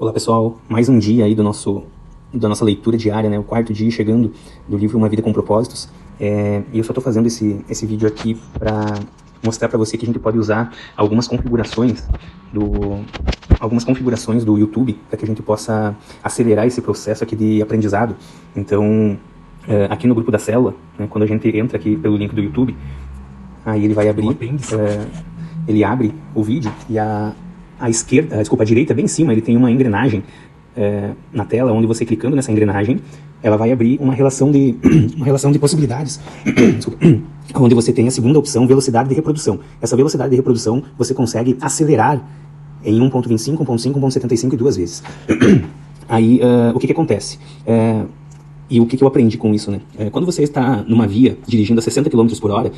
Olá pessoal, mais um dia aí da nossa leitura diária, né? O quarto dia chegando do livro Uma Vida com Propósitos. E eu só estou fazendo esse vídeo aqui para mostrar para você que a gente pode usar algumas configurações do YouTube para que a gente possa acelerar esse processo aqui de aprendizado. Então, aqui no grupo da célula, né, quando a gente entra aqui pelo link do YouTube, aí ele vai abrir, ele abre o vídeo e a direita, bem em cima, ele tem uma engrenagem na tela, onde você clicando nessa engrenagem, ela vai abrir uma relação de possibilidades, onde você tem a segunda opção, velocidade de reprodução. Essa velocidade de reprodução você consegue acelerar em 1.25, 1.5, 1.75 e 2 vezes. Aí, o que acontece? E o que eu aprendi com isso, né? Quando você está numa via dirigindo a 60 km por hora,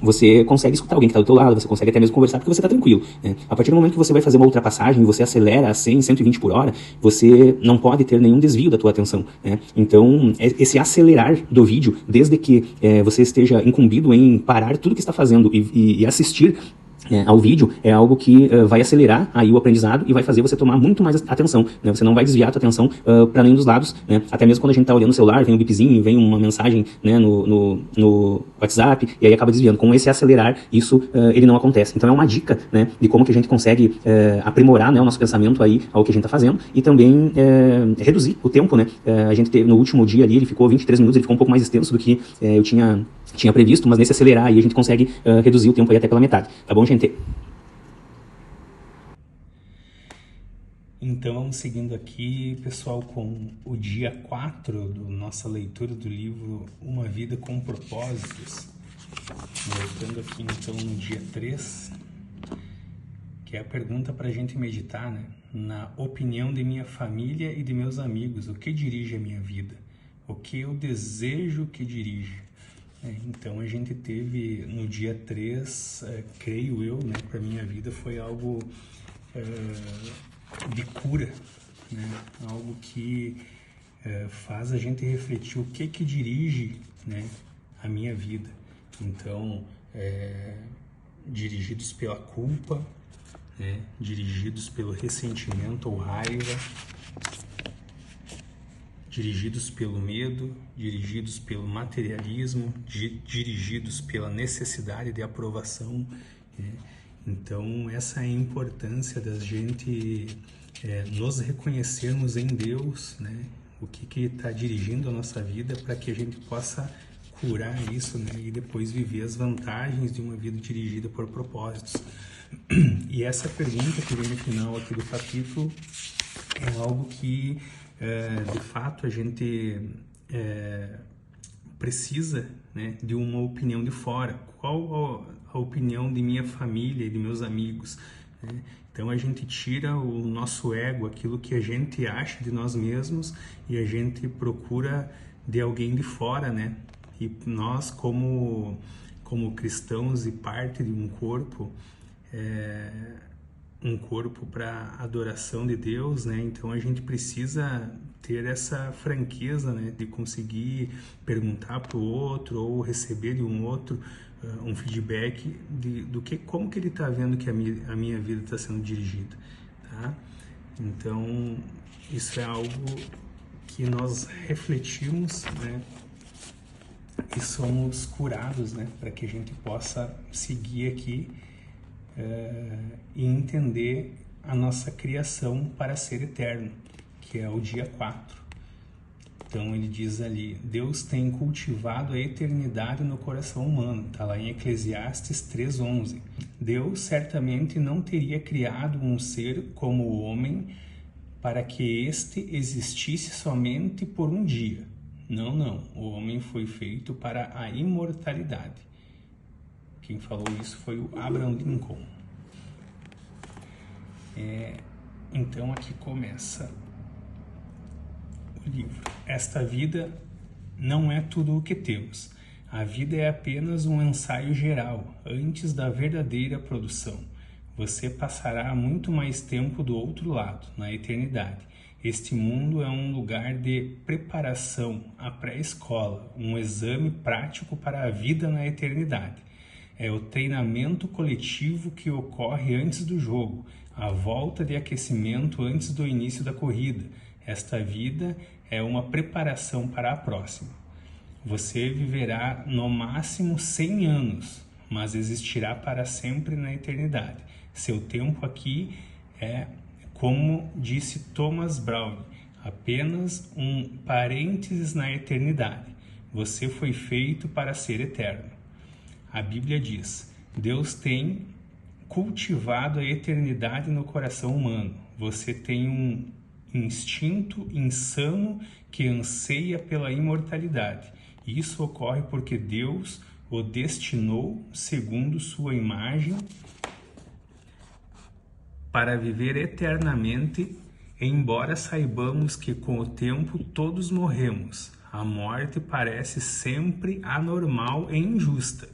você consegue escutar alguém que está do teu lado, você consegue até mesmo conversar porque você está tranquilo, né? A partir do momento que você vai fazer uma ultrapassagem e você acelera a 100, 120 por hora, você não pode ter nenhum desvio da tua atenção, né? Então, esse acelerar do vídeo, desde que você esteja incumbido em parar tudo que está fazendo e assistir ao vídeo, é algo que vai acelerar aí o aprendizado e vai fazer você tomar muito mais atenção, né? Você não vai desviar a tua atenção para nenhum dos lados, né? Até mesmo quando a gente está olhando o celular, vem um bipzinho, vem uma mensagem, né, no WhatsApp, e aí acaba desviando. Com esse acelerar, isso ele não acontece. Então é uma dica, né, de como que a gente consegue aprimorar, né, o nosso pensamento aí ao que a gente está fazendo e também reduzir o tempo, né? A gente teve no último dia ali, ele ficou 23 minutos, ele ficou um pouco mais extenso do que eu tinha previsto, mas nesse acelerar aí a gente consegue reduzir o tempo aí até pela metade. Tá bom, gente? Então vamos seguindo aqui, pessoal, com o dia 4 da nossa leitura do livro Uma Vida com Propósitos. Voltando aqui então no dia 3, que é a pergunta para a gente meditar, né? Na opinião de minha família e de meus amigos, o que dirige a minha vida? O que eu desejo que dirija? Então a gente teve no dia 3, creio eu, né, para minha vida foi algo de cura, né, algo que faz a gente refletir o que dirige, né, a minha vida. Então, dirigidos pela culpa, né, dirigidos pelo ressentimento ou raiva, dirigidos pelo medo, dirigidos pelo materialismo, dirigidos pela necessidade de aprovação, né? Então, essa é a importância da gente nos reconhecermos em Deus, né? O que está dirigindo a nossa vida para que a gente possa curar isso, né? E depois viver as vantagens de uma vida dirigida por propósitos. E essa pergunta que vem no final aqui do capítulo é algo que de fato a gente precisa, né, de uma opinião de fora. Qual a opinião de minha família e de meus amigos, né? Então a gente tira o nosso ego, aquilo que a gente acha de nós mesmos, e a gente procura de alguém de fora, né? E nós como cristãos e parte de um corpo para adoração de Deus, né? Então a gente precisa ter essa franqueza, né, de conseguir perguntar para o outro ou receber de um outro um feedback como que ele está vendo que a minha vida está sendo dirigida, tá? Então isso é algo que nós refletimos, né, e somos curados, né, para que a gente possa seguir aqui e entender a nossa criação para ser eterno, que é o dia 4. Então ele diz ali, Deus tem cultivado a eternidade no coração humano, está lá em Eclesiastes 3:11. Deus certamente não teria criado um ser como o homem para que este existisse somente por um dia. Não, o homem foi feito para a imortalidade. Quem falou isso foi o Abraham Lincoln. Então aqui começa o livro. Esta vida não é tudo o que temos. A vida é apenas um ensaio geral, antes da verdadeira produção. Você passará muito mais tempo do outro lado, na eternidade. Este mundo é um lugar de preparação, a pré-escola, um exame prático para a vida na eternidade. É o treinamento coletivo que ocorre antes do jogo, a volta de aquecimento antes do início da corrida. Esta vida é uma preparação para a próxima. Você viverá no máximo 100 anos, mas existirá para sempre na eternidade. Seu tempo aqui é, como disse Thomas Browne, apenas um parênteses na eternidade. Você foi feito para ser eterno. A Bíblia diz: Deus tem cultivado a eternidade no coração humano. Você tem um instinto insano que anseia pela imortalidade. Isso ocorre porque Deus o destinou segundo sua imagem para viver eternamente, embora saibamos que com o tempo todos morremos. A morte parece sempre anormal e injusta.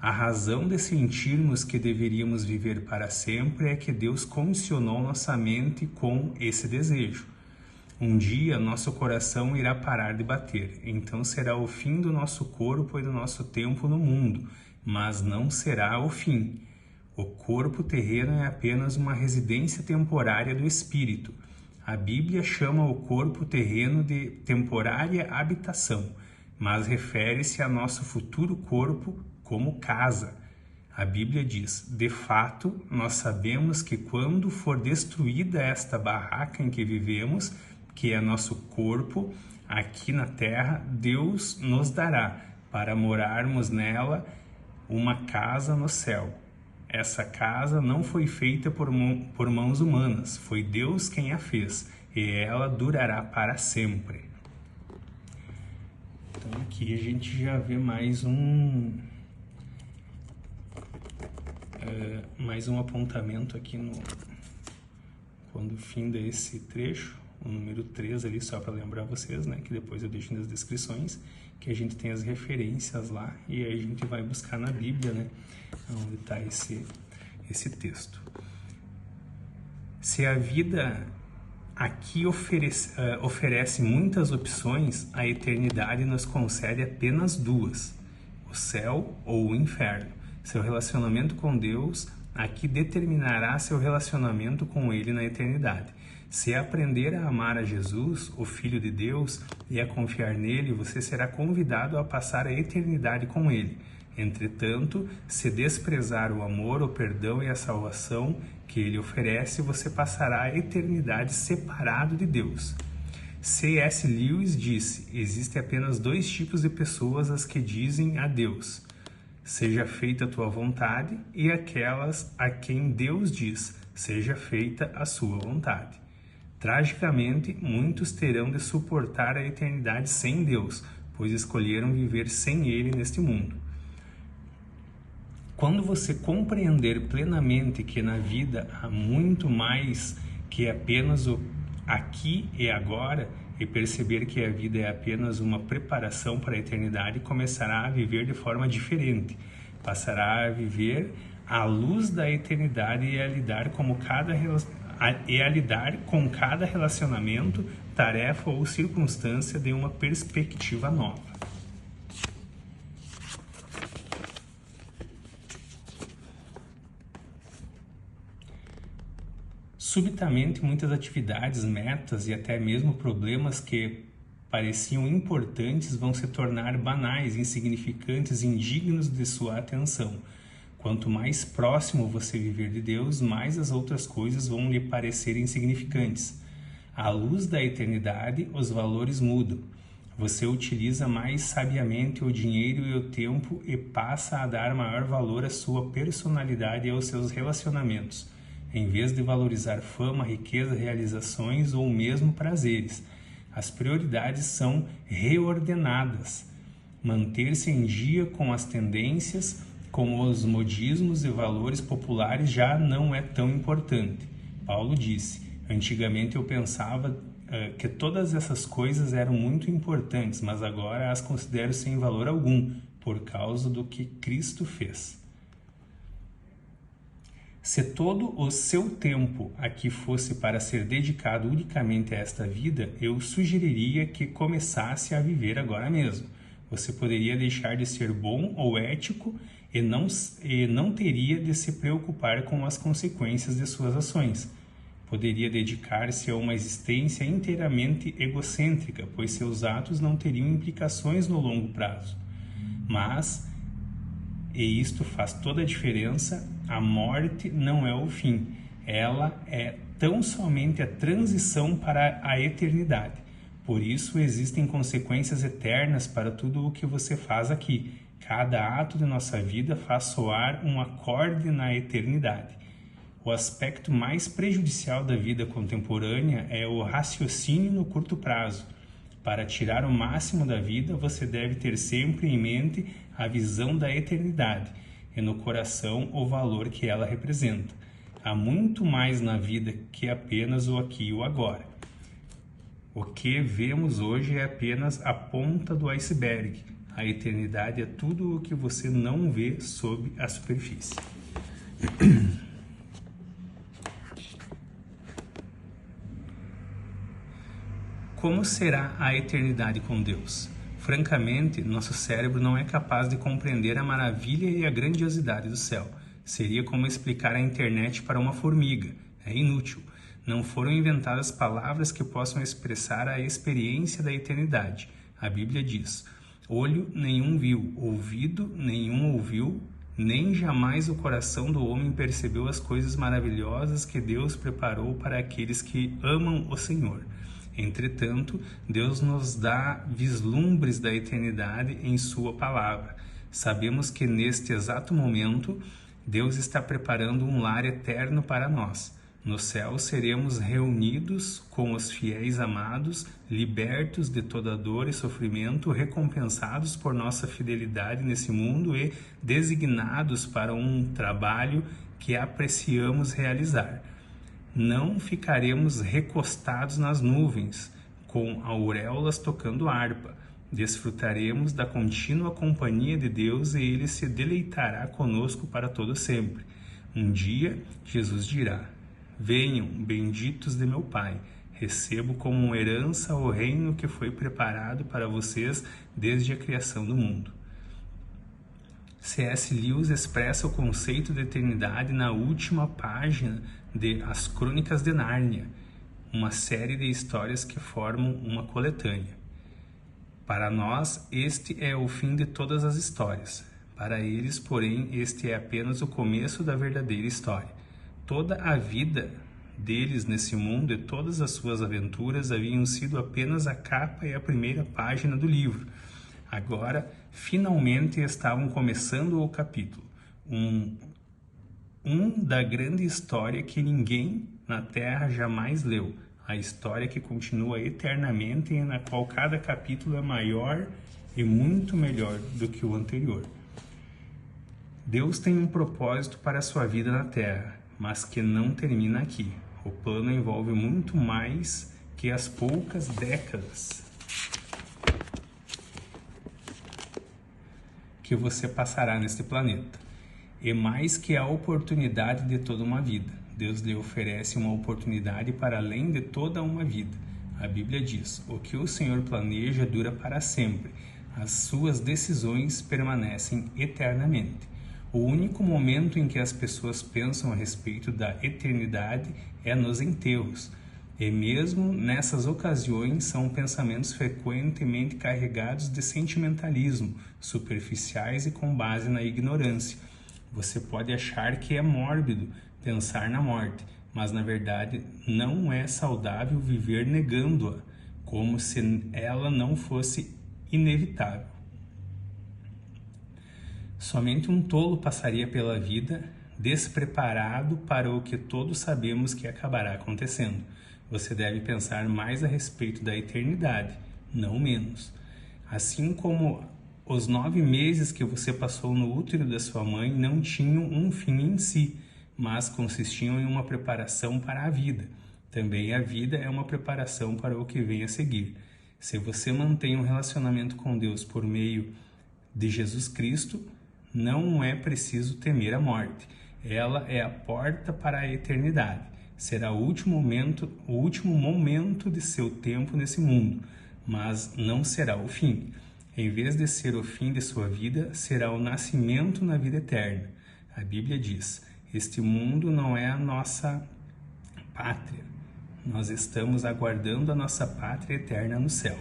A razão de sentirmos que deveríamos viver para sempre é que Deus condicionou nossa mente com esse desejo. Um dia, nosso coração irá parar de bater, então será o fim do nosso corpo e do nosso tempo no mundo, mas não será o fim. O corpo terreno é apenas uma residência temporária do espírito. A Bíblia chama o corpo terreno de temporária habitação, mas refere-se a nosso futuro corpo como casa. A Bíblia diz: de fato, nós sabemos que quando for destruída esta barraca em que vivemos, que é nosso corpo, aqui na terra, Deus nos dará, para morarmos nela, uma casa no céu. Essa casa não foi feita por mãos humanas, foi Deus quem a fez, e ela durará para sempre. Então aqui a gente já vê mais um apontamento aqui quando finda esse trecho, o número 3 ali, só para lembrar vocês, né, que depois eu deixo nas descrições, que a gente tem as referências lá e aí a gente vai buscar na Bíblia, né, onde está esse texto. Se a vida aqui oferece muitas opções, a eternidade nos concede apenas duas: o céu ou o inferno. Seu relacionamento com Deus aqui determinará seu relacionamento com Ele na eternidade. Se aprender a amar a Jesus, o Filho de Deus, e a confiar nele, você será convidado a passar a eternidade com Ele. Entretanto, se desprezar o amor, o perdão e a salvação que Ele oferece, você passará a eternidade separado de Deus. C.S. Lewis disse: existem apenas dois tipos de pessoas as que dizem a Deus: seja feita a tua vontade, e aquelas a quem Deus diz: seja feita a sua vontade. Tragicamente, muitos terão de suportar a eternidade sem Deus, pois escolheram viver sem Ele neste mundo. Quando você compreender plenamente que na vida há muito mais que apenas o aqui e agora, e perceber que a vida é apenas uma preparação para a eternidade, começará a viver de forma diferente. Passará a viver à luz da eternidade e a lidar com cada relacionamento, tarefa ou circunstância de uma perspectiva nova. Subitamente, muitas atividades, metas e até mesmo problemas que pareciam importantes vão se tornar banais, insignificantes, indignos de sua atenção. Quanto mais próximo você viver de Deus, mais as outras coisas vão lhe parecer insignificantes. À luz da eternidade, os valores mudam. Você utiliza mais sabiamente o dinheiro e o tempo e passa a dar maior valor à sua personalidade e aos seus relacionamentos, em vez de valorizar fama, riqueza, realizações ou mesmo prazeres. As prioridades são reordenadas. Manter-se em dia com as tendências, com os modismos e valores populares já não é tão importante. Paulo disse: antigamente eu pensava que todas essas coisas eram muito importantes, mas agora as considero sem valor algum, por causa do que Cristo fez. Se todo o seu tempo aqui fosse para ser dedicado unicamente a esta vida, eu sugeriria que começasse a viver agora mesmo. Você poderia deixar de ser bom ou ético e não teria de se preocupar com as consequências de suas ações. Poderia dedicar-se a uma existência inteiramente egocêntrica, pois seus atos não teriam implicações no longo prazo. Mas, e isto faz toda a diferença, a morte não é o fim. Ela é tão somente a transição para a eternidade. Por isso existem consequências eternas para tudo o que você faz aqui. Cada ato de nossa vida faz soar um acorde na eternidade. O aspecto mais prejudicial da vida contemporânea é o raciocínio no curto prazo. Para tirar o máximo da vida, você deve ter sempre em mente a visão da eternidade e no coração o valor que ela representa. Há muito mais na vida que apenas o aqui e o agora. O que vemos hoje é apenas a ponta do iceberg. A eternidade é tudo o que você não vê sob a superfície. Como será a eternidade com Deus? Francamente, nosso cérebro não é capaz de compreender a maravilha e a grandiosidade do céu. Seria como explicar a internet para uma formiga. É inútil. Não foram inventadas palavras que possam expressar a experiência da eternidade. A Bíblia diz: olho nenhum viu, ouvido nenhum ouviu, nem jamais o coração do homem percebeu as coisas maravilhosas que Deus preparou para aqueles que amam o Senhor. Entretanto, Deus nos dá vislumbres da eternidade em sua palavra. Sabemos que neste exato momento, Deus está preparando um lar eterno para nós. No céu seremos reunidos com os fiéis amados, libertos de toda dor e sofrimento, recompensados por nossa fidelidade nesse mundo e designados para um trabalho que apreciamos realizar. Não ficaremos recostados nas nuvens, com auréolas tocando harpa. Desfrutaremos da contínua companhia de Deus e Ele se deleitará conosco para todo sempre. Um dia, Jesus dirá: venham, benditos de meu Pai, recebo como herança o reino que foi preparado para vocês desde a criação do mundo. C.S. Lewis expressa o conceito de eternidade na última página de As Crônicas de Nárnia, uma série de histórias que formam uma coletânea. Para nós, este é o fim de todas as histórias. Para eles, porém, este é apenas o começo da verdadeira história. Toda a vida deles nesse mundo e todas as suas aventuras haviam sido apenas a capa e a primeira página do livro. Agora, finalmente estavam começando o capítulo. Da grande história que ninguém na Terra jamais leu. A história que continua eternamente e na qual cada capítulo é maior e muito melhor do que o anterior. Deus tem um propósito para a sua vida na Terra, mas que não termina aqui. O plano envolve muito mais que as poucas décadas que você passará neste planeta, e mais que a oportunidade de toda uma vida. Deus lhe oferece uma oportunidade para além de toda uma vida. A Bíblia diz: o que o Senhor planeja dura para sempre. As suas decisões permanecem eternamente. O único momento em que as pessoas pensam a respeito da eternidade é nos enterros. E mesmo nessas ocasiões são pensamentos frequentemente carregados de sentimentalismo, superficiais e com base na ignorância. Você pode achar que é mórbido pensar na morte, mas na verdade não é saudável viver negando-a, como se ela não fosse inevitável. Somente um tolo passaria pela vida despreparado para o que todos sabemos que acabará acontecendo. Você deve pensar mais a respeito da eternidade, não menos. Assim como os 9 meses que você passou no útero da sua mãe não tinham um fim em si, mas consistiam em uma preparação para a vida. Também a vida é uma preparação para o que vem a seguir. Se você mantém um relacionamento com Deus por meio de Jesus Cristo, não é preciso temer a morte. Ela é a porta para a eternidade. Será o último momento de seu tempo nesse mundo, mas não será o fim. em vez de ser o fim de sua vida, será o nascimento na vida eterna. A Bíblia diz: este mundo não é a nossa pátria. Nós estamos aguardando a nossa pátria eterna no céu.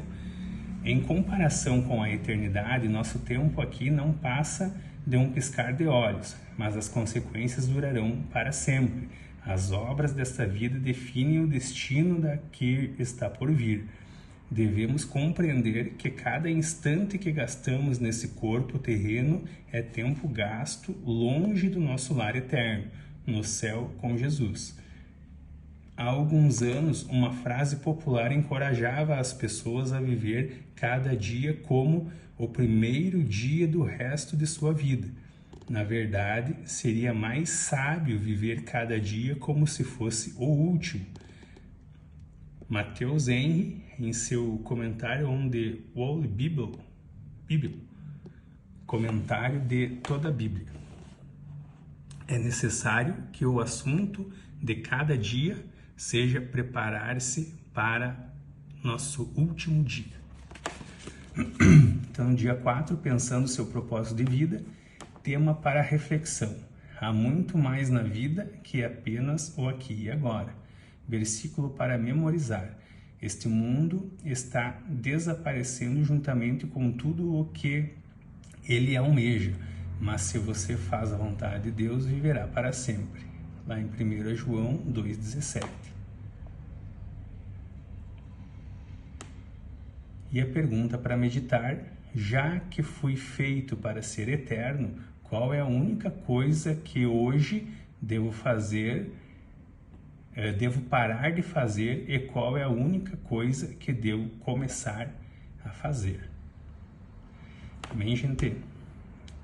Em comparação com a eternidade, nosso tempo aqui não passa de um piscar de olhos, mas as consequências durarão para sempre. As obras desta vida definem o destino da que está por vir. Devemos compreender que cada instante que gastamos nesse corpo terreno é tempo gasto longe do nosso lar eterno, no céu com Jesus. Há alguns anos, uma frase popular encorajava as pessoas a viver cada dia como o primeiro dia do resto de sua vida. Na verdade, seria mais sábio viver cada dia como se fosse o último. Matheus Henry, em seu comentário on the Whole Bible, comentário de toda a Bíblia. É necessário que o assunto de cada dia seja preparar-se para nosso último dia. Então, dia 4, pensando seu propósito de vida, tema para reflexão. Há muito mais na vida que apenas o aqui e agora. Versículo para memorizar. Este mundo está desaparecendo juntamente com tudo o que ele almeja, mas se você faz a vontade de Deus, viverá para sempre. Lá em 1 João 2,17. E a pergunta para meditar: já que fui feito para ser eterno, qual é a única coisa que hoje devo fazer, devo parar de fazer, e qual é a única coisa que devo começar a fazer? Amém, gente?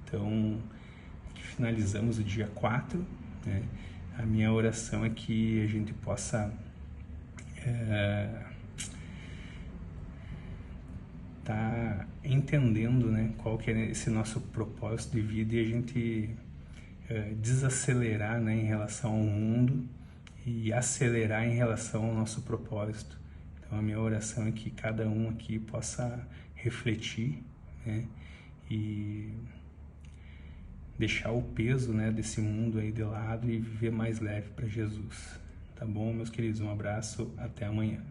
Então, aqui finalizamos o dia 4, né? A minha oração é que a gente possa tá entendendo, né, qual que é esse nosso propósito de vida, e a gente desacelerar, né, em relação ao mundo e acelerar em relação ao nosso propósito. Então a minha oração é que cada um aqui possa refletir, né, e deixar o peso, né, desse mundo aí de lado e viver mais leve para Jesus. Tá bom, meus queridos? Um abraço, até amanhã.